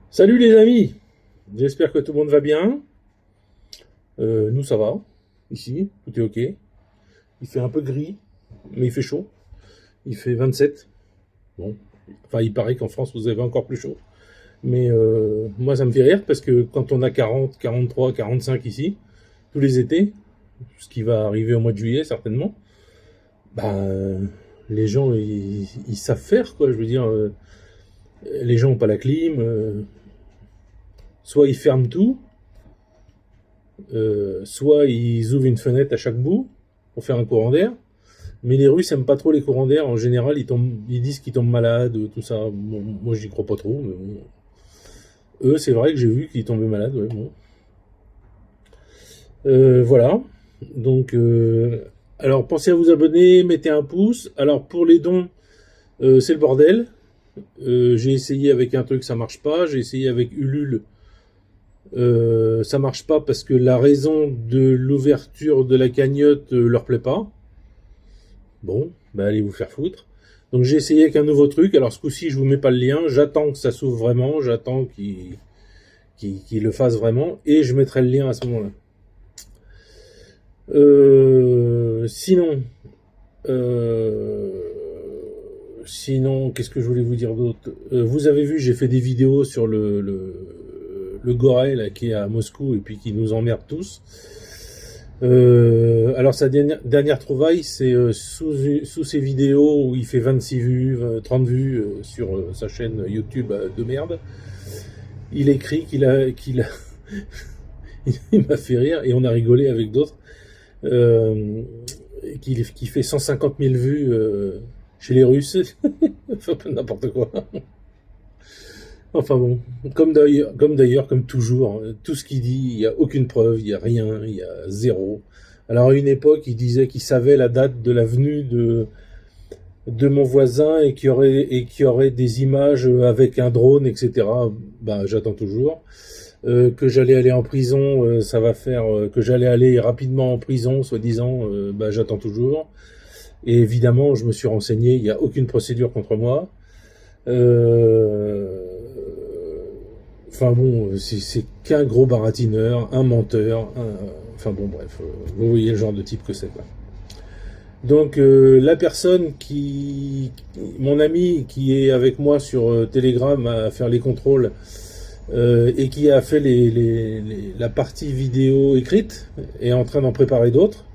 Salut les amis, j'espère que tout le monde va bien. Nous ça va, ici, tout est ok. Il fait un peu gris, mais il fait chaud. Il fait 27. Bon, enfin il paraît qu'en France vous avez encore plus chaud. Mais moi ça me fait rire parce que quand on a 40, 43, 45 ici, tous les étés, ce qui va arriver au mois de juillet certainement, bah les gens ils savent faire quoi. Je veux dire, les gens n'ont pas la clim, soit ils ferment tout, soit ils ouvrent une fenêtre à chaque bout pour faire un courant d'air. Mais les Russes aiment pas trop les courants d'air. En général, ils disent qu'ils tombent malades, tout ça. Bon, moi, j'y crois pas trop. Mais bon. Eux, c'est vrai que j'ai vu qu'ils tombaient malades. Ouais, bon. Voilà. Donc, alors, pensez à vous abonner, mettez un pouce. Alors, pour les dons, c'est le bordel. J'ai essayé avec un truc, ça marche pas. J'ai essayé avec Ulule. Ça marche pas parce que la raison de l'ouverture de la cagnotte leur plaît pas. Bon, bah allez vous faire foutre. Donc j'ai essayé avec un nouveau truc. Alors ce coup-ci, je vous mets pas le lien. J'attends que ça s'ouvre vraiment. J'attends qu'il le fasse vraiment. Et je mettrai le lien à ce moment-là. Sinon, euh, sinon, qu'est-ce que je voulais vous dire d'autre? Vous avez vu, j'ai fait des vidéos sur le Gorel là, qui est à Moscou et puis qui nous emmerde tous. Alors sa dernière trouvaille, c'est sous ses vidéos où il fait 26 vues, 30 vues sur sa chaîne YouTube de merde. Il écrit qu'il a il m'a fait rire et on a rigolé avec d'autres. Qui fait 150 000 vues chez les Russes. Enfin, n'importe quoi. Enfin bon, comme toujours, tout ce qu'il dit, il n'y a aucune preuve, il n'y a rien, il y a zéro. Alors à une époque, il disait qu'il savait la date de la venue de mon voisin et qu'il y aurait des images avec un drone, etc. Bah, j'attends toujours. Que j'allais aller en prison, ça va faire que j'allais aller rapidement en prison, soi-disant, bah, j'attends toujours. Et évidemment, je me suis renseigné, il n'y a aucune procédure contre moi. Euh, Enfin bon, c'est qu'un gros baratineur, un menteur. Enfin bon, bref, vous voyez le genre de type que c'est, quoi. Donc la personne mon ami qui est avec moi sur Telegram à faire les contrôles et qui a fait la partie vidéo écrite est en train d'en préparer d'autres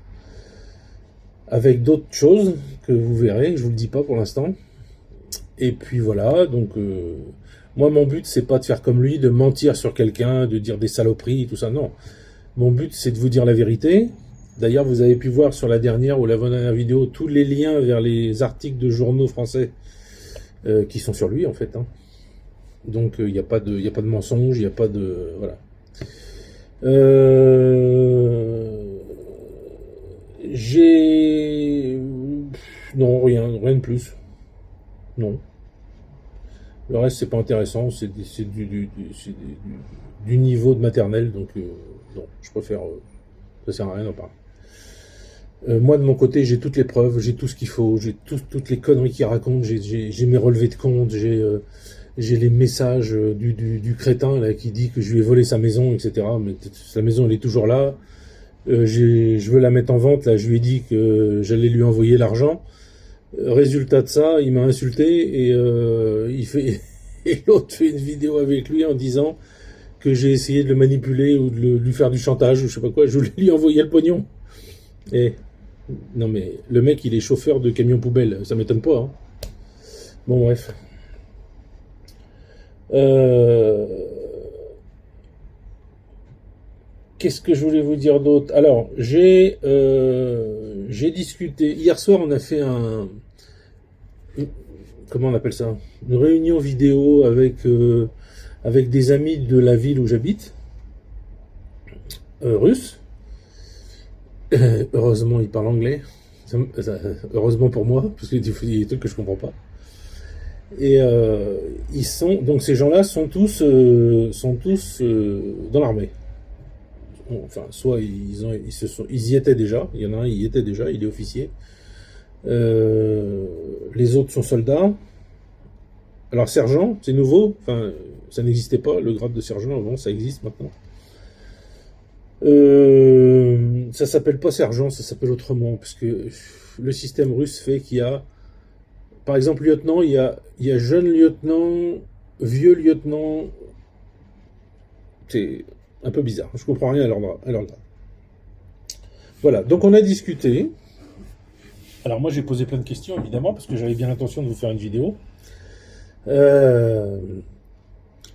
avec d'autres choses que vous verrez, je vous le dis pas pour l'instant. Et puis voilà, donc moi mon but c'est pas de faire comme lui, de mentir sur quelqu'un, de dire des saloperies, tout ça, non. Mon but c'est de vous dire la vérité. D'ailleurs vous avez pu voir sur la dernière ou la dernière vidéo tous les liens vers les articles de journaux français qui sont sur lui en fait. Hein. Donc il n'y a pas de mensonge, il n'y a pas de... Voilà. J'ai... Non, rien de plus. Non. Le reste, c'est pas intéressant, c'est du niveau de maternelle, donc non, je préfère. Ça sert à rien d'en parler. Moi, de mon côté, j'ai toutes les preuves, j'ai tout ce qu'il faut, j'ai toutes les conneries qu'il raconte, j'ai mes relevés de compte, j'ai les messages du crétin là, qui dit que je lui ai volé sa maison, etc. Mais sa maison, elle est toujours là. Je veux la mettre en vente, là, je lui ai dit que j'allais lui envoyer l'argent. Résultat de ça, il m'a insulté et il fait et l'autre fait une vidéo avec lui en disant que j'ai essayé de le manipuler ou de lui faire du chantage ou je sais pas quoi. Je voulais lui envoyer le pognon. Et non mais le mec il est chauffeur de camion poubelle, ça m'étonne pas. Hein. Bon bref. Euh, Qu'est-ce que je voulais vous dire d'autre? Alors j'ai discuté hier soir. On a fait comment on appelle ça, une réunion vidéo avec des amis de la ville où j'habite, russes. Heureusement, ils parlent anglais. Heureusement pour moi, parce qu'il y a des trucs que je comprends pas. Et donc ces gens-là sont tous dans l'armée. Enfin, soit ils y étaient déjà. Il y en a un, il y était déjà, il est officier. Les autres sont soldats. Alors sergent, c'est nouveau. Enfin, Ça n'existait pas, le grade de sergent avant, ça existe maintenant. Ça s'appelle pas sergent, ça s'appelle autrement, parce que le système russe fait qu'il y a, par exemple, lieutenant, il y a jeune lieutenant, vieux lieutenant. C'est un peu bizarre, je comprends rien à leur grade. Voilà, donc on a discuté. Alors moi j'ai posé plein de questions évidemment, parce que j'avais bien l'intention de vous faire une vidéo.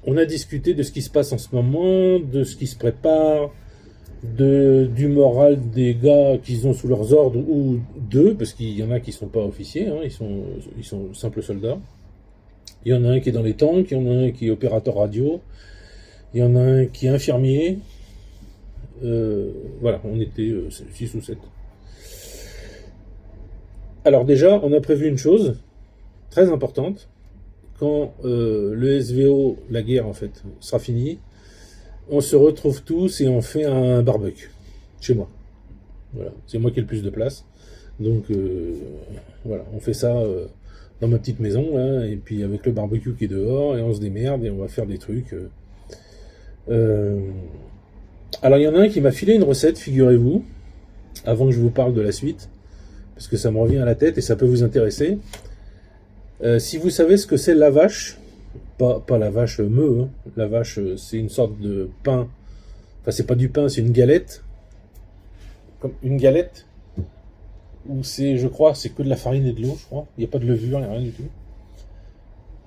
On a discuté de ce qui se passe en ce moment, de ce qui se prépare, du moral des gars qu'ils ont sous leurs ordres, ou d'eux, parce qu'il y en a qui ne sont pas officiers, hein, ils sont simples soldats. Il y en a un qui est dans les tanks, il y en a un qui est opérateur radio, il y en a un qui est infirmier. Voilà, on était 6 ou 7. Alors déjà, on a prévu une chose très importante. Quand le SVO, la guerre en fait, sera finie, on se retrouve tous et on fait un barbecue chez moi. Voilà, c'est moi qui ai le plus de place. Donc voilà, on fait ça dans ma petite maison, là, et puis avec le barbecue qui est dehors, et on se démerde et on va faire des trucs. Alors il y en a un qui m'a filé une recette, figurez-vous, avant que je vous parle de la suite, parce que ça me revient à la tête et ça peut vous intéresser. Si vous savez ce que c'est la vache, pas la vache meux, hein. La vache c'est une sorte de pain, enfin c'est pas du pain, c'est une galette, comme une galette, où c'est, je crois, c'est que de la farine et de l'eau, je crois, il n'y a pas de levure, il n'y a rien du tout.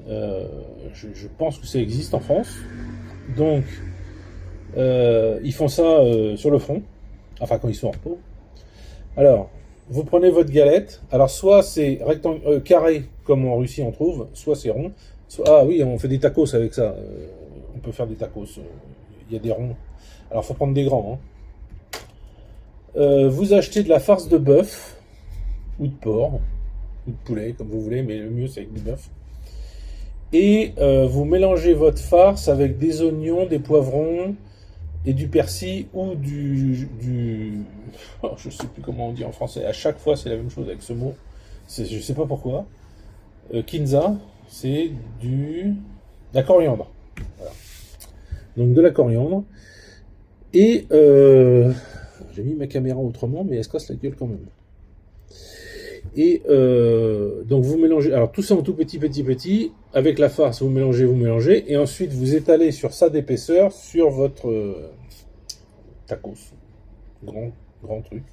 Je pense que ça existe en France, donc ils font ça sur le front, enfin quand ils sont en repos. Alors, vous prenez votre galette, alors soit c'est carré, comme en Russie on trouve, soit c'est rond, ah oui, on fait des tacos avec ça, on peut faire des tacos, il y a des ronds, alors faut prendre des grands. Hein. Vous achetez de la farce de bœuf, ou de porc, ou de poulet, comme vous voulez, mais le mieux c'est avec du bœuf. Et vous mélangez votre farce avec des oignons, des poivrons, et du persil ou oh, je sais plus comment on dit en français, à chaque fois c'est la même chose avec ce mot, je sais pas pourquoi. Kinza, c'est de la coriandre. Voilà. Donc de la coriandre. Et j'ai mis ma caméra autrement, mais elle se casse la gueule quand même. Et donc vous mélangez, alors tout ça en tout petit, avec la farce vous mélangez, et ensuite vous étalez sur ça d'épaisseur sur votre tacos, grand truc.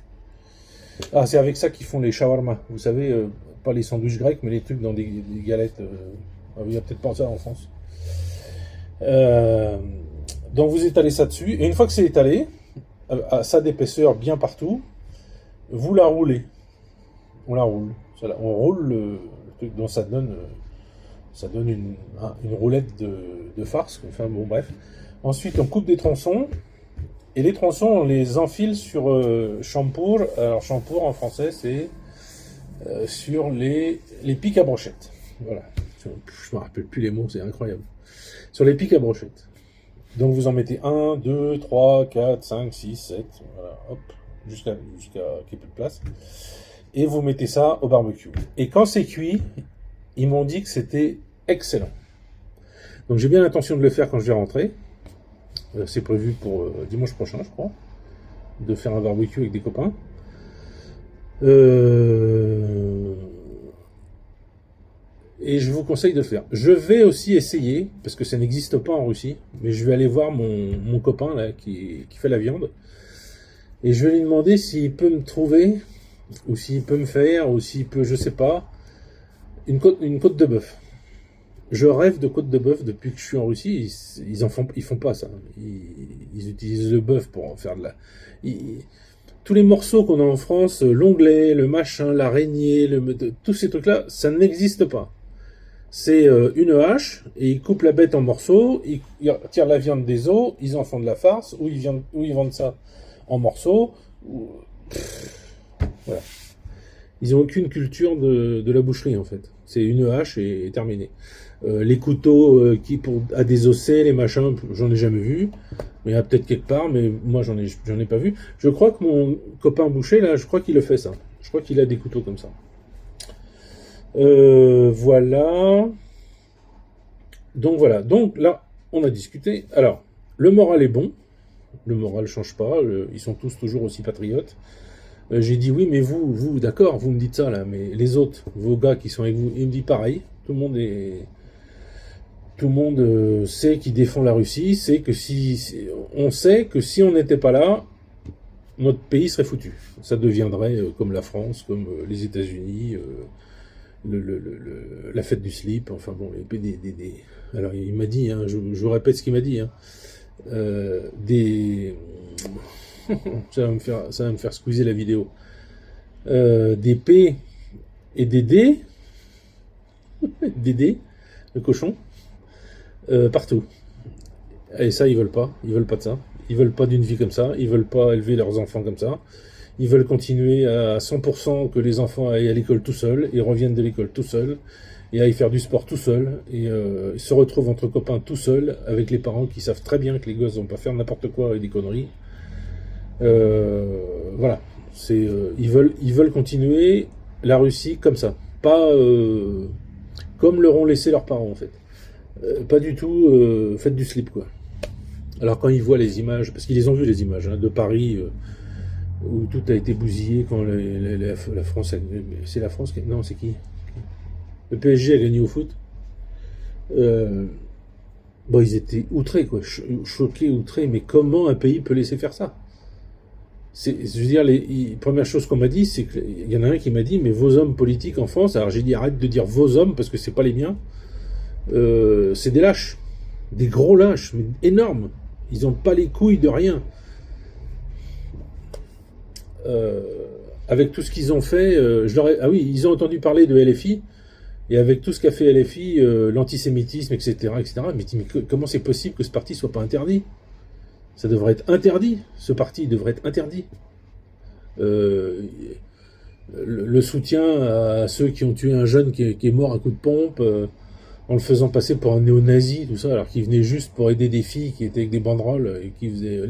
Ah, c'est avec ça qu'ils font les shawarma, vous savez, pas les sandwichs grecs, mais les trucs dans des galettes, il y a peut-être pas ça en France. Donc vous étalez ça dessus, et une fois que c'est étalé, à ça d'épaisseur bien partout, vous la roulez. On la roule. On roule le truc dont ça donne une roulette de farce. Enfin bon, bref. Ensuite, on coupe des tronçons. Et les tronçons, on les enfile sur champour. Alors, champour en français, c'est sur les pics à brochettes. Voilà. Je me rappelle plus les mots, c'est incroyable. Sur les pics à brochettes. Donc, vous en mettez 1, 2, 3, 4, 5, 6, 7. Voilà, hop. Jusqu'à qu'il n'y ait plus de place. Et vous mettez ça au barbecue. Et quand c'est cuit, ils m'ont dit que c'était excellent. Donc j'ai bien l'intention de le faire quand je vais rentrer. C'est prévu pour dimanche prochain, je crois, de faire un barbecue avec des copains. Et je vous conseille de le faire. Je vais aussi essayer, parce que ça n'existe pas en Russie, mais je vais aller voir mon copain là qui fait la viande. Et je vais lui demander s'il peut me trouver, ou s'il peut me faire, ou s'il peut, je sais pas, une côte de bœuf. Je rêve de côte de bœuf depuis que je suis en Russie. Ils font pas ça. Ils utilisent le bœuf pour en faire de la. Tous les morceaux qu'on a en France, l'onglet, le machin, l'araignée, tous ces trucs-là, ça n'existe pas. C'est une hache et ils coupent la bête en morceaux, ils tirent la viande des os, ils en font de la farce, ou ils vendent ça en morceaux. Voilà. Ils n'ont aucune culture de la boucherie en fait. C'est une hache et terminé. Les couteaux à désosser, les machins, j'en ai jamais vu. Il y en a peut-être quelque part, mais moi j'en ai pas vu. Je crois que mon copain boucher là, je crois qu'il le fait ça. Je crois qu'il a des couteaux comme ça. Voilà. Donc voilà. Donc là, on a discuté. Alors, le moral est bon, le moral change pas, ils sont tous toujours aussi patriotes. J'ai dit oui, mais vous, d'accord, vous me dites ça là, mais les autres, vos gars qui sont avec vous, ils me disent pareil. Tout le monde sait qui défend la Russie, sait que on sait que si on n'était pas là, notre pays serait foutu. Ça deviendrait comme la France, comme les États-Unis, la fête du slip, enfin bon, alors il m'a dit, hein, je vous répète ce qu'il m'a dit, hein, ça va me faire squeezer la vidéo, des P et des D, le cochon, partout. Et ça, ils veulent pas de ça. Ils veulent pas d'une vie comme ça, ils veulent pas élever leurs enfants comme ça. Ils veulent continuer à 100% que les enfants aillent à l'école tout seuls, et reviennent de l'école tout seuls, et aillent faire du sport tout seuls, et se retrouvent entre copains tout seuls, avec les parents qui savent très bien que les gosses vont pas faire n'importe quoi et des conneries. Voilà. Ils veulent continuer la Russie comme ça. Pas comme leur ont laissé leurs parents, en fait. Pas du tout faites du slip, quoi. Alors quand ils voient les images, parce qu'ils les ont vues les images, hein, de Paris, où tout a été bousillé quand la France... C'est la France qui... Non, c'est qui? Le PSG a gagné au foot. Bon, ils étaient outrés, quoi. Choqués, outrés. Mais comment un pays peut laisser faire ça? Je veux dire, première chose qu'on m'a dit, c'est qu'il y en a un qui m'a dit, mais vos hommes politiques en France, alors j'ai dit, arrête de dire vos hommes, parce que c'est pas les miens, c'est des lâches. Des gros lâches, mais énormes. Ils n'ont pas les couilles de rien. Avec tout ce qu'ils ont fait, ah oui, ils ont entendu parler de LFI, et avec tout ce qu'a fait LFI, l'antisémitisme, etc., etc., mais comment c'est possible que ce parti soit pas interdit? Ça devrait être interdit. Ce parti devrait être interdit. Le soutien à ceux qui ont tué un jeune qui est mort à coup de pompe, en le faisant passer pour un néo-nazi, tout ça, alors qu'il venait juste pour aider des filles qui étaient avec des banderoles et qui faisaient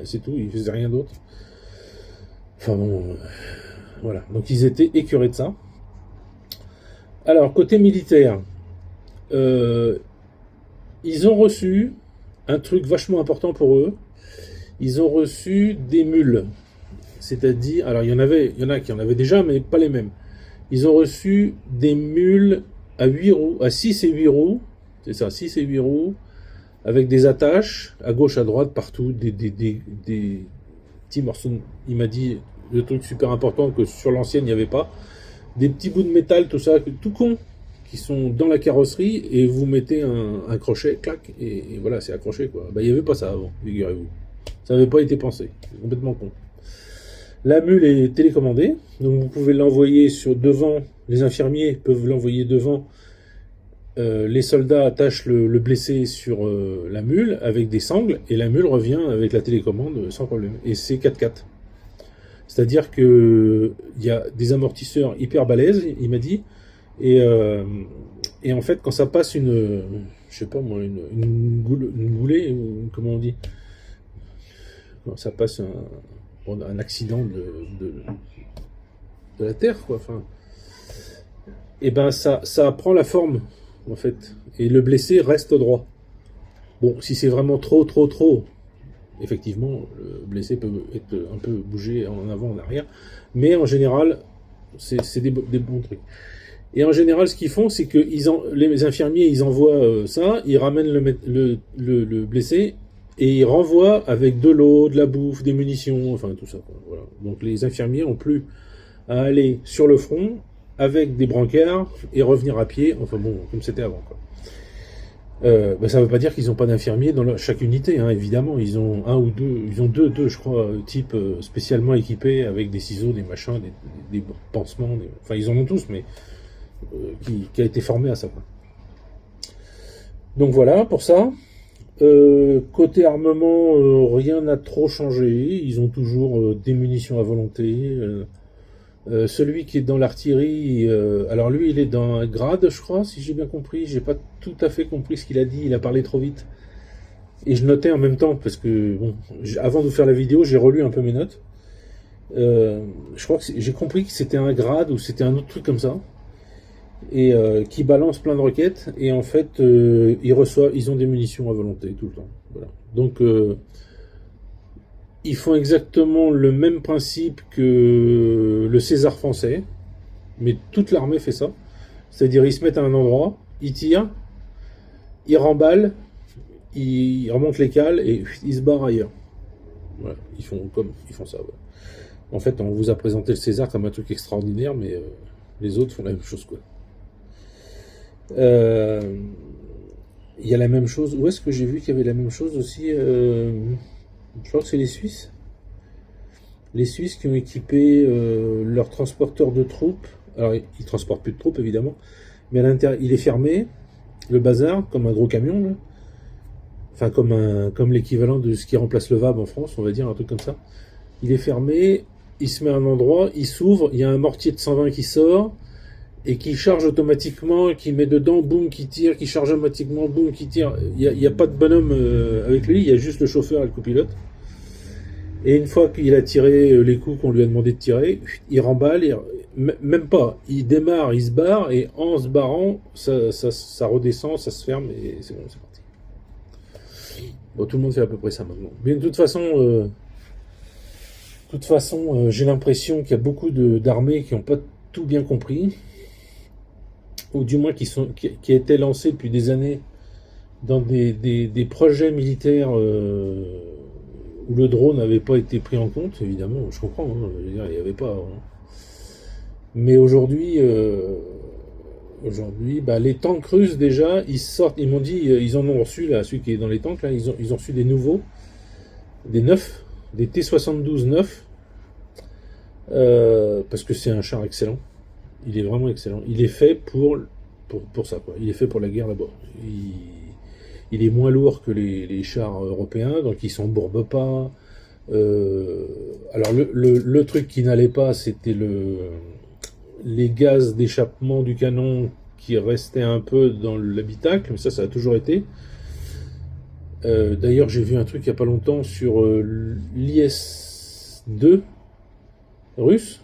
c'est tout, ils faisaient rien d'autre. Enfin bon, voilà. Donc ils étaient écœurés de ça. Alors, côté militaire, ils ont reçu un truc vachement important pour eux. Ils ont reçu des mules. C'est-à-dire, alors il y en a qui en avaient déjà, mais pas les mêmes. Ils ont reçu des mules à 8 roues, à 6 et 8 roues, c'est ça, 6 et 8 roues, avec des attaches, à gauche, à droite, partout, des petits morceaux, il m'a dit, le truc super important que sur l'ancienne, il n'y avait pas, des petits bouts de métal, tout ça, tout con, qui sont dans la carrosserie, et vous mettez un crochet, clac, et voilà, c'est accroché, quoi. Ben, il n'y avait pas ça avant, figurez-vous. Ça n'avait pas été pensé, c'est complètement con. La mule est télécommandée, donc vous pouvez l'envoyer devant, les infirmiers peuvent l'envoyer devant, les soldats attachent le blessé sur la mule avec des sangles, et la mule revient avec la télécommande sans problème. Et c'est 4x4. C'est-à-dire que il y a des amortisseurs hyper balèzes, il m'a dit, et en fait quand ça passe je sais pas moi, une goulée, ou comment on dit, quand ça passe un accident de la Terre, quoi, enfin, et ben ça prend la forme, en fait, et le blessé reste droit. Bon, si c'est vraiment trop, effectivement, le blessé peut être un peu bougé en avant, en arrière, mais en général, c'est des bons trucs. Et en général, ce qu'ils font, c'est que les infirmiers, ils envoient ça, ils ramènent le blessé, et ils renvoient avec de l'eau, de la bouffe, des munitions, enfin tout ça, quoi. Voilà. Donc les infirmiers ont plus à aller sur le front avec des brancards et revenir à pied, enfin bon, comme c'était avant, quoi. Ça ne veut pas dire qu'ils n'ont pas d'infirmiers dans chaque unité, hein, évidemment. Ils ont deux, je crois, types spécialement équipés avec des ciseaux, des machins, des pansements, enfin ils en ont tous, mais qui a été formé à ça, quoi. Donc voilà pour ça. Côté armement, rien n'a trop changé. Ils ont toujours des munitions à volonté. Celui qui est dans l'artillerie, alors lui, il est dans un grade, je crois, si j'ai bien compris. J'ai pas tout à fait compris ce qu'il a dit. Il a parlé trop vite. Et je notais en même temps, parce que, bon, avant de vous faire la vidéo, j'ai relu un peu mes notes. Je crois que j'ai compris que c'était un grade ou c'était un autre truc comme ça. et qui balancent plein de roquettes, et en fait, ils ont des munitions à volonté tout le temps. Voilà. Donc, ils font exactement le même principe que le César français, mais toute l'armée fait ça. C'est-à-dire, ils se mettent à un endroit, ils tirent, ils remballent, ils remontent les cales et ils se barrent ailleurs. Voilà, ils font ça. Ouais. En fait, on vous a présenté le César comme un truc extraordinaire, mais les autres font la même chose, quoi. Il y a la même chose. Où est-ce que j'ai vu qu'il y avait la même chose aussi je crois que c'est les Suisses. Les Suisses qui ont équipé leur transporteur de troupes. Alors, ils transportent plus de troupes, évidemment, mais à l'intérieur, il est fermé, le bazar, comme un gros camion, là. Enfin, comme l'équivalent de ce qui remplace le VAB en France, on va dire, un truc comme ça. Il est fermé, il se met à un endroit, il s'ouvre, il y a un mortier de 120 qui sort, et qui charge automatiquement, qui met dedans, boum, qui tire, qui charge automatiquement, boum, qui tire. Il n'y a pas de bonhomme avec lui, il y a juste le chauffeur et le copilote. Et une fois qu'il a tiré les coups qu'on lui a demandé de tirer, il remballe, même pas, il démarre, il se barre, et en se barrant, ça redescend, ça se ferme, et c'est bon, c'est parti. Bon, tout le monde fait à peu près ça maintenant. Mais de toute façon, j'ai l'impression qu'il y a beaucoup d'armées qui n'ont pas tout bien compris, ou du moins qui étaient lancés depuis des années dans des projets militaires où le drone n'avait pas été pris en compte, évidemment, je comprends, hein, je veux dire, il n'y avait pas. Hein. Mais aujourd'hui, bah, les tanks russes déjà, ils sortent, ils m'ont dit, ils en ont reçu, là, celui qui est dans les tanks, là, ils ont reçu des nouveaux, des neufs, des T-72 neufs, parce que c'est un char excellent. Il est vraiment excellent. Il est fait pour ça, quoi. Il est fait pour la guerre là-bas. Il est moins lourd que les chars européens, donc il s'embourbe pas. Alors le truc qui n'allait pas, c'était les gaz d'échappement du canon qui restaient un peu dans l'habitacle, mais ça a toujours été. D'ailleurs, j'ai vu un truc il n'y a pas longtemps sur l'IS-2 russe,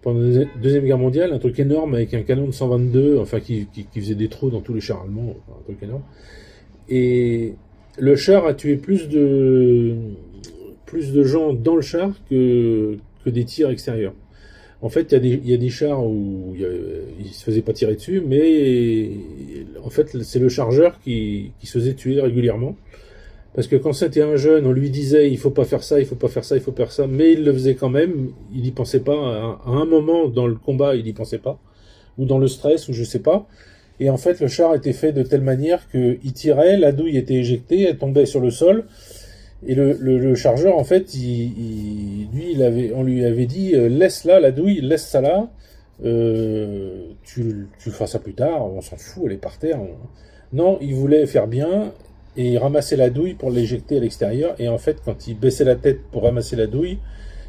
pendant la Deuxième Guerre mondiale, un truc énorme avec un canon de 122, enfin qui faisait des trous dans tous les chars allemands, un truc énorme. Et le char a tué plus de gens dans le char que des tirs extérieurs. En fait, il y a des chars où ils se faisaient pas tirer dessus, mais en fait, c'est le chargeur qui se faisait tuer régulièrement. Parce que quand c'était un jeune, on lui disait il faut pas faire ça, il faut pas faire ça, il faut faire ça, mais il le faisait quand même, il y pensait pas. À un moment dans le combat, il y pensait pas, ou dans le stress, ou je sais pas. Et en fait, le char était fait de telle manière qu'il tirait, la douille était éjectée, elle tombait sur le sol, et le chargeur, en fait, on lui avait dit laisse là la douille, laisse ça là, tu feras ça plus tard, on s'en fout, elle est par terre. Non, il voulait faire bien. Et il ramassait la douille pour l'éjecter à l'extérieur. Et en fait, quand il baissait la tête pour ramasser la douille,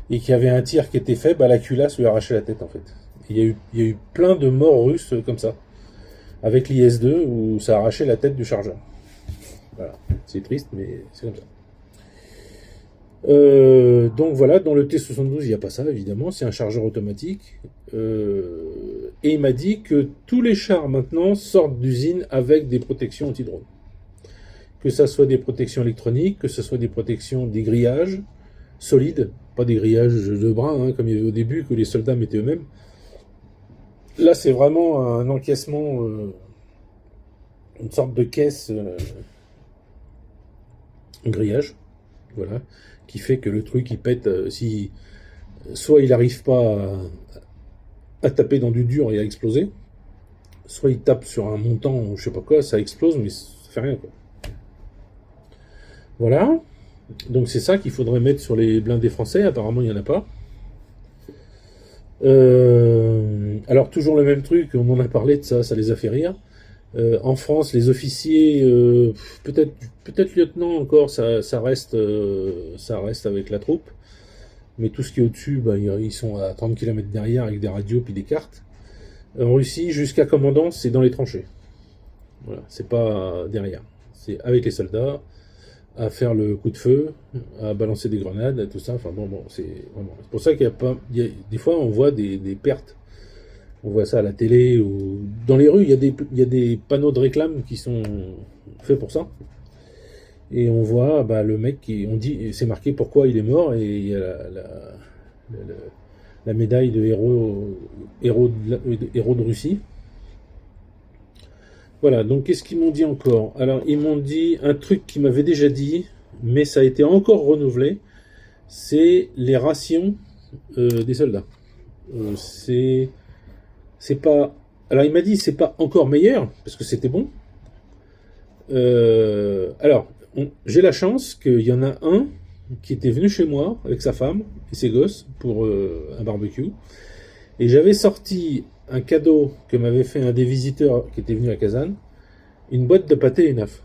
et qu'il y avait un tir qui était fait, bah, la culasse lui arrachait la tête, en fait. Il y a eu plein de morts russes comme ça. Avec l'IS-2, où ça arrachait la tête du chargeur. Voilà. C'est triste, mais c'est comme ça. Donc voilà, dans le T-72, il n'y a pas ça, évidemment. C'est un chargeur automatique. Et il m'a dit que tous les chars, maintenant, sortent d'usine avec des protections anti-drone. Que ça soit des protections électroniques, que ce soit des protections, des grillages solides, pas des grillages de brin, hein, comme il y avait au début, que les soldats mettaient eux-mêmes. Là, c'est vraiment un encaissement, une sorte de caisse, un grillage, voilà, qui fait que le truc, il pète, si soit il n'arrive pas à taper dans du dur et à exploser, soit il tape sur un montant, ou je sais pas quoi, ça explose, mais ça fait rien, quoi. Voilà, donc c'est ça qu'il faudrait mettre sur les blindés français, apparemment il n'y en a pas. Alors toujours le même truc, on en a parlé de ça, ça les a fait rire. En France, les officiers, peut-être lieutenant encore, ça reste avec la troupe. Mais tout ce qui est au-dessus, bah, ils sont à 30 km derrière avec des radios puis des cartes. En Russie, jusqu'à commandant, c'est dans les tranchées. Voilà, c'est pas derrière. C'est avec les soldats, à faire le coup de feu, à balancer des grenades, tout ça. Enfin bon, c'est vraiment. C'est pour ça qu'il y a pas. Des fois, on voit des pertes On voit ça à la télé ou dans les rues, il y a des panneaux de réclame qui sont faits pour ça. Et on voit le mec qui, on dit, c'est marqué pourquoi il est mort, et il y a la- la médaille de héros de Russie. Voilà, donc qu'est-ce qu'ils m'ont dit encore? Alors, ils m'ont dit un truc qu'ils m'avaient déjà dit, mais ça a été encore renouvelé, c'est les rations des soldats. C'est pas... Alors, il m'a dit c'est pas encore meilleur, parce que c'était bon. Alors, j'ai la chance qu'il y en a un qui était venu chez moi avec sa femme et ses gosses pour un barbecue. Et j'avais sorti un cadeau que m'avait fait un des visiteurs qui était venu à Kazan, une boîte de pâté Enaf.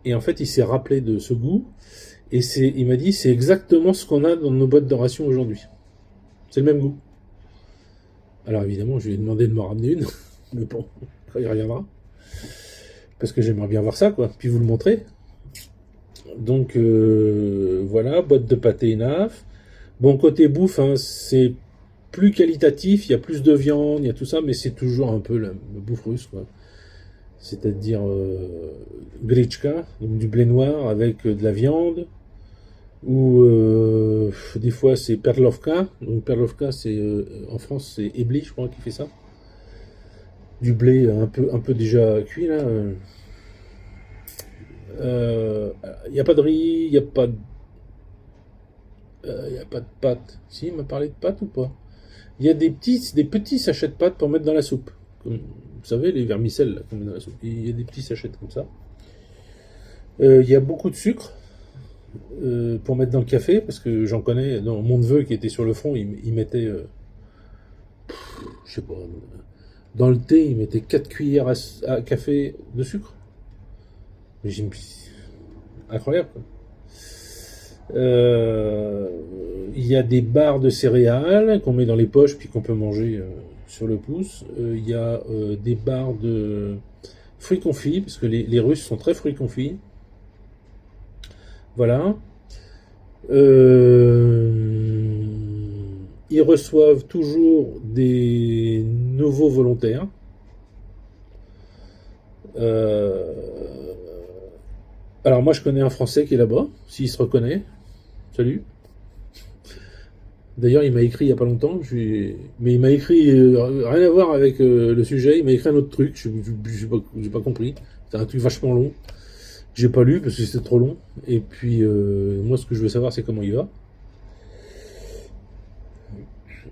Et en fait, il s'est rappelé de ce goût, et il m'a dit c'est exactement ce qu'on a dans nos boîtes de rations aujourd'hui. C'est le même goût. Alors évidemment, je lui ai demandé de me ramener une, mais bon, il reviendra. Parce que j'aimerais bien voir ça, quoi, puis vous le montrer. Donc voilà, boîte de pâté Enaf. Bon, côté bouffe, hein, c'est plus qualitatif, il y a plus de viande, il y a tout ça, mais c'est toujours un peu la bouffe russe, quoi. C'est-à-dire grichka, donc du blé noir avec de la viande, ou des fois c'est perlovka. Donc perlovka, c'est en France c'est Ebli, je crois, qui fait ça. Du blé un peu déjà cuit là. Il n'y a pas de riz, il n'y a pas de pâtes. Si, il m'a parlé de pâtes ou pas? Il y a des petits sachets de pâtes pour mettre dans la soupe. Comme, vous savez, les vermicelles là, qu'on met dans la soupe. Il y a des petits sachets comme ça. Il y a beaucoup de sucre pour mettre dans le café, parce que j'en connais. Dans mon neveu qui était sur le front, il mettait, je sais pas, dans le thé, il mettait 4 cuillères à café de sucre. Mais j'ai incroyable, quoi. Il y a des barres de céréales qu'on met dans les poches puis qu'on peut manger sur le pouce. Il y a des barres de fruits confits, parce que les Russes sont très fruits confits. Voilà. Ils reçoivent toujours des nouveaux volontaires. Alors moi je connais un Français qui est là-bas, s'il se reconnaît. Salut. D'ailleurs il m'a écrit il n'y a pas longtemps, mais il m'a écrit rien à voir avec le sujet, il m'a écrit un autre truc, j'ai pas compris. C'est un truc vachement long. J'ai pas lu parce que c'était trop long. Et puis moi ce que je veux savoir c'est comment il va.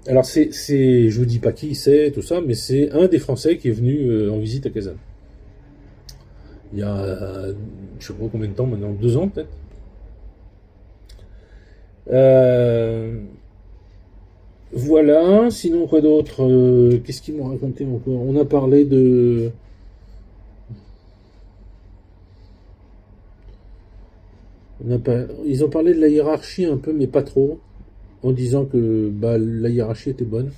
Alors je vous dis pas qui c'est, tout ça, mais c'est un des Français qui est venu en visite à Kazan. Il y a, je sais pas combien de temps maintenant, 2 ans peut-être. Voilà, sinon quoi d'autre? Qu'est-ce qu'ils m'ont raconté encore? On a parlé de... Ils ont parlé de la hiérarchie un peu, mais pas trop, en disant que la hiérarchie était bonne,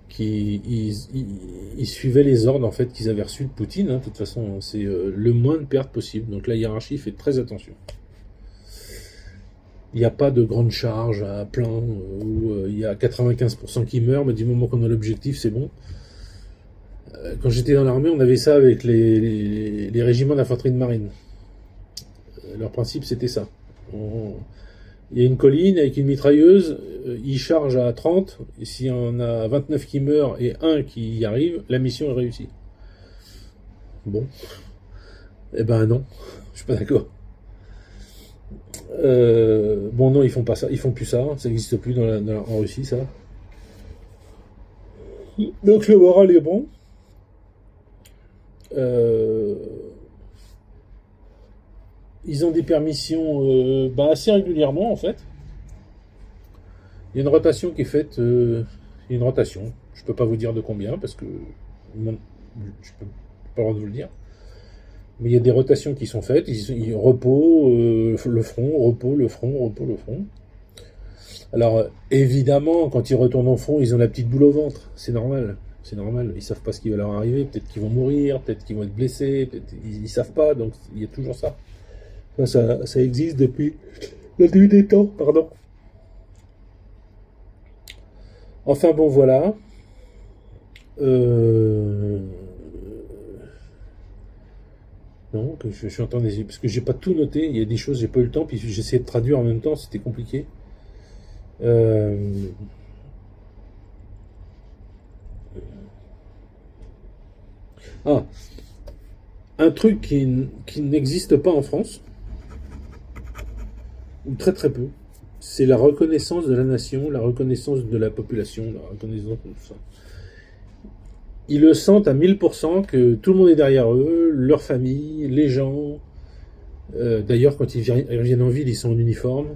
qu'ils suivaient les ordres en fait qu'ils avaient reçus de Poutine. Hein, de toute façon, c'est le moins de pertes possible. Donc la hiérarchie fait très attention. Il n'y a pas de grande charge à plein où il y a 95% qui meurent, mais du moment qu'on a l'objectif, c'est bon. Quand j'étais dans l'armée, on avait ça avec les régiments d'infanterie de marine. Leur principe, c'était ça. Il y a une colline avec une mitrailleuse, ils chargent à 30, et si on a 29 qui meurent et 1 qui y arrive, la mission est réussie. Bon. Eh ben non, je suis pas d'accord. Bon non, ils font pas ça, ils font plus ça, ça n'existe plus en Russie, ça. Donc le moral est bon. Ils ont des permissions assez régulièrement en fait. Il y a une rotation qui est faite. Une rotation. Je peux pas vous dire de combien parce que je peux pas le droit de vous le dire. Mais il y a des rotations qui sont faites. Repos, le front, repos, le front, repos, le front. Alors évidemment, quand ils retournent au front, ils ont la petite boule au ventre. C'est normal. C'est normal. Ils savent pas ce qui va leur arriver. Peut-être qu'ils vont mourir, peut-être qu'ils vont être blessés. Ils savent pas. Donc il y a toujours ça. Ça existe depuis le début des temps, pardon. Enfin bon, voilà. Euh, non, que je suis en train d'essayer, parce que j'ai pas tout noté, il y a des choses, j'ai pas eu le temps, puis j'ai essayé de traduire en même temps, c'était compliqué. Euh, ah, un truc qui n'existe pas en France, ou très très peu, c'est la reconnaissance de la nation, la reconnaissance de la population, la reconnaissance de tout ça. Ils le sentent à 1000% que tout le monde est derrière eux, leur famille, les gens. D'ailleurs, quand ils reviennent en ville, ils sont en uniforme.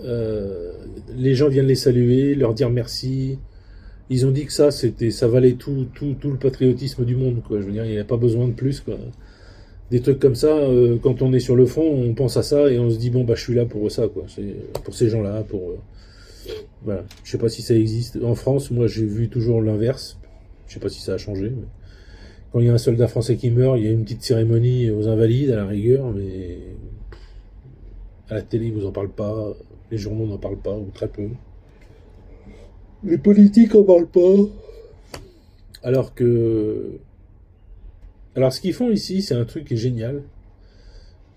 Les gens viennent les saluer, leur dire merci. Ils ont dit que ça valait tout le patriotisme du monde, quoi. Je veux dire, il n'y a pas besoin de plus, quoi. Des trucs comme ça, quand on est sur le front, on pense à ça et on se dit bon bah je suis là pour ça, quoi. C'est pour ces gens-là, voilà. Je sais pas si ça existe en France. Moi, j'ai vu toujours l'inverse. Je sais pas si ça a changé. Mais quand il y a un soldat français qui meurt, il y a une petite cérémonie aux Invalides à la rigueur, mais à la télé, ils vous en parlent pas. Les journaux n'en parlent pas, ou très peu. Les politiques en parlent pas. Alors que... Alors ce qu'ils font ici, c'est un truc qui est génial,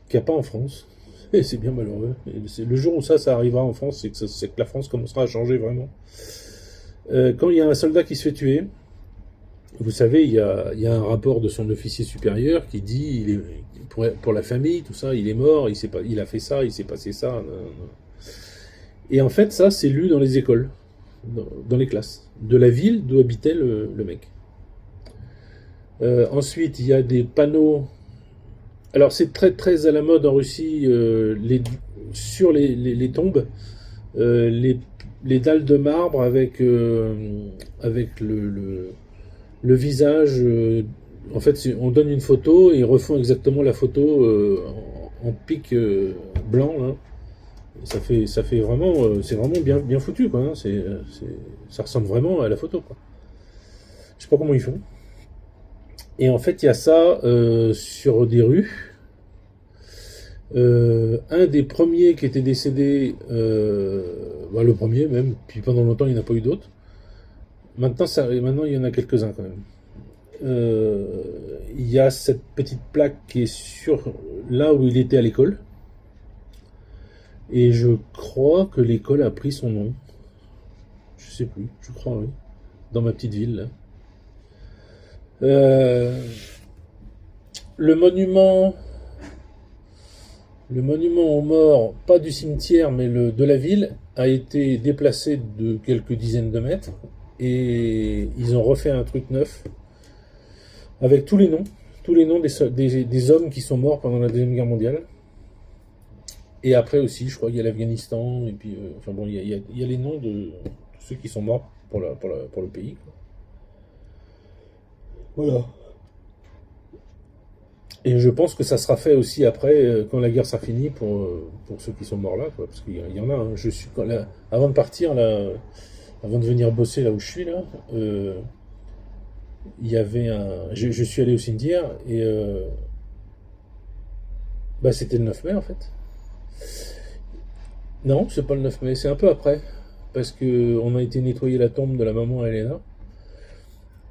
qu'il n'y a pas en France. Et c'est bien malheureux. Et le jour où ça arrivera en France, c'est que la France commencera à changer vraiment. Quand il y a un soldat qui se fait tuer, vous savez, il y a un rapport de son officier supérieur qui dit, pour la famille, tout ça, il est mort, il a fait ça, il s'est passé ça. Et en fait, ça, c'est lu dans les écoles, dans les classes, de la ville d'où habitait le mec. Ensuite, il y a des panneaux. Alors, c'est très très à la mode en Russie, sur les tombes, les dalles de marbre avec le visage. En fait, on donne une photo et ils refont exactement la photo en pic blanc. Là. Ça fait vraiment, c'est vraiment bien foutu, quoi. Hein. Ça ressemble vraiment à la photo, quoi. Je sais pas comment ils font. Et en fait, il y a ça sur des rues. Un des premiers qui était décédé, le premier même, puis pendant longtemps, il n'y en a pas eu d'autres. Maintenant, il y en a quelques-uns quand même. Il y a cette petite plaque qui est sur là où il était à l'école. Et je crois que l'école a pris son nom. Je sais plus, je crois, oui. Dans ma petite ville, là. Le monument aux morts, pas du cimetière, mais de la ville, a été déplacé de quelques dizaines de mètres. Et ils ont refait un truc neuf, avec tous les noms des hommes qui sont morts pendant la Deuxième Guerre mondiale. Et après aussi, je crois qu'il y a l'Afghanistan, et puis, il y a les noms de tous ceux qui sont morts pour le pays, quoi. Voilà. Et je pense que ça sera fait aussi après, quand la guerre sera finie, pour ceux qui sont morts là, quoi, parce qu'il y en a. Hein. Avant de partir, là, avant de venir bosser là où je suis, là, il y avait je suis allé au cimetière, et c'était le 9 mai, en fait. Non, c'est pas le 9 mai, c'est un peu après, parce que on a été nettoyer la tombe de la maman Elena.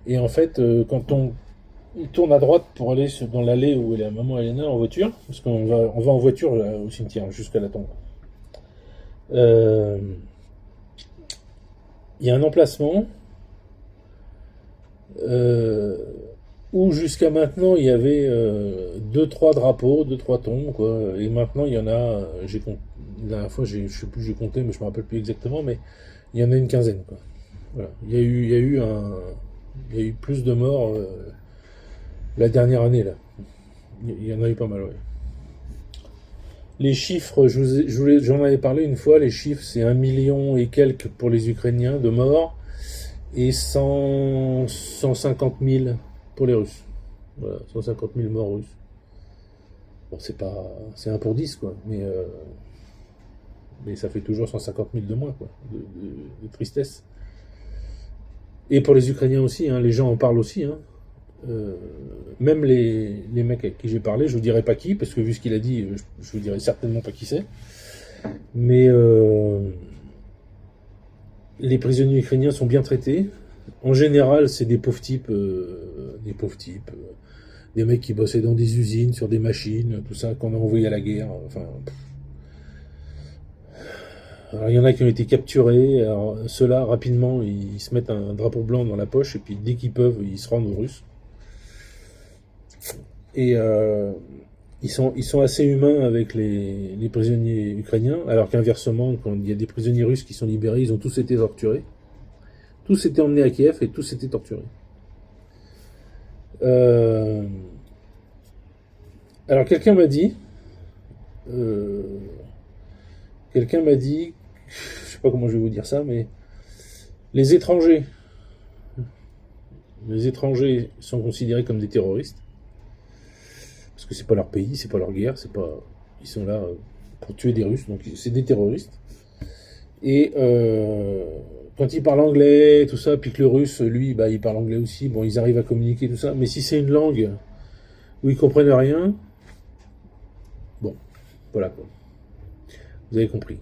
Et en fait, quand on tourne à droite pour aller dans l'allée où est la maman Elena en voiture, parce qu'on va en voiture là, au cimetière jusqu'à la tombe. Il y a un emplacement où jusqu'à maintenant il y avait 2-3 drapeaux, 2-3 tombes, quoi. Et maintenant il y en a, la dernière fois je sais plus, j'ai compté, mais je me rappelle plus exactement, mais il y en a une quinzaine, quoi. Voilà. Il y a eu plus de morts la dernière année, là. Il y en a eu pas mal, ouais. Les chiffres, j'en avais parlé une fois, les chiffres, c'est 1 million et quelques pour les Ukrainiens de morts, et 150 000 pour les Russes. Voilà, 150 000 morts russes. Bon, c'est 1 pour 10, quoi, mais ça fait toujours 150 000 de moins, quoi, de tristesse. Et pour les Ukrainiens aussi, hein, les gens en parlent aussi, hein. Même les mecs avec qui j'ai parlé, je vous dirai pas qui, parce que vu ce qu'il a dit, je vous dirai certainement pas qui c'est. Mais les prisonniers ukrainiens sont bien traités. En général, c'est des pauvres types, des mecs qui bossaient dans des usines, sur des machines, tout ça, qu'on a envoyé à la guerre. Enfin, alors, il y en a qui ont été capturés. Alors, ceux-là, rapidement, ils se mettent un drapeau blanc dans la poche, et puis dès qu'ils peuvent, ils se rendent aux Russes. Et ils sont assez humains avec les prisonniers ukrainiens, alors qu'inversement, quand il y a des prisonniers russes qui sont libérés, ils ont tous été torturés. Tous étaient emmenés à Kiev et tous étaient torturés. Alors quelqu'un m'a dit, je sais pas comment je vais vous dire ça, mais les étrangers sont considérés comme des terroristes parce que c'est pas leur pays, c'est pas leur guerre, ils sont là pour tuer des Russes, donc c'est des terroristes. Et quand ils parlent anglais, tout ça, puis que le russe, lui, il parle anglais aussi, bon, ils arrivent à communiquer, tout ça, mais si c'est une langue où ils comprennent rien, bon, voilà quoi. Vous avez compris.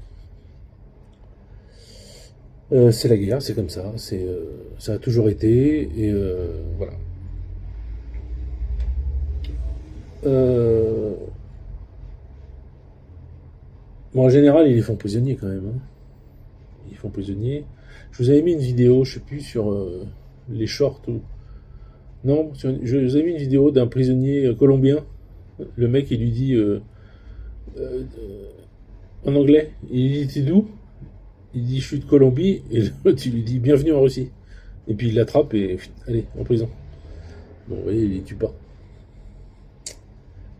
C'est la guerre, c'est comme ça, ça a toujours été, et voilà. Bon, en général, ils les font prisonniers quand même. Hein. Ils font prisonniers. Je vous avais mis une vidéo, je sais plus, sur les shorts ou... Non, je vous avais mis une vidéo d'un prisonnier colombien. Le mec, il lui dit en anglais, il dit t'es d'où? Il dit je suis de Colombie, et l'autre il lui dit bienvenue en Russie. Et puis il l'attrape et allez, en prison. Bon, vous voyez, il les tue pas.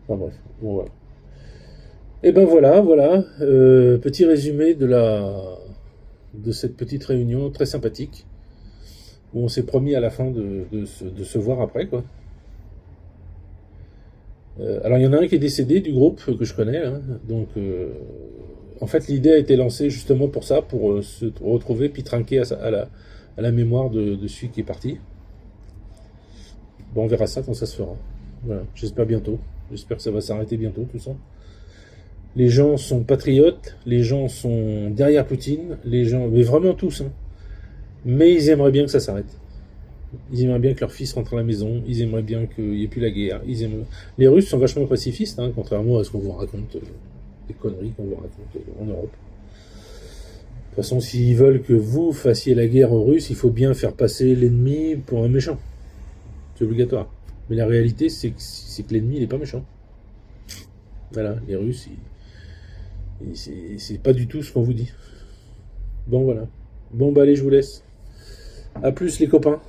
Enfin bref, bon voilà. Et ben voilà, petit résumé de cette petite réunion très sympathique où on s'est promis à la fin de se voir après quoi. Alors il y en a un qui est décédé du groupe que je connais, hein, donc en fait l'idée a été lancée justement pour ça, pour se retrouver puis trinquer à la mémoire de celui qui est parti. Bon, on verra ça quand ça se fera. Voilà, j'espère bientôt. J'espère que ça va s'arrêter bientôt tout ça. Les gens sont patriotes, les gens sont derrière Poutine, les gens, mais vraiment tous, hein. Mais ils aimeraient bien que ça s'arrête. Ils aimeraient bien que leur fils rentre à la maison, ils aimeraient bien qu'il n'y ait plus la guerre. Les Russes sont vachement pacifistes, hein, contrairement à ce qu'on vous raconte, les conneries qu'on vous raconte en Europe. De toute façon, s'ils veulent que vous fassiez la guerre aux Russes, il faut bien faire passer l'ennemi pour un méchant. C'est obligatoire. Mais la réalité, c'est que l'ennemi, il n'est pas méchant. Voilà, les Russes, c'est pas du tout ce qu'on vous dit. Bon, voilà. Bon, allez, je vous laisse. A plus, les copains.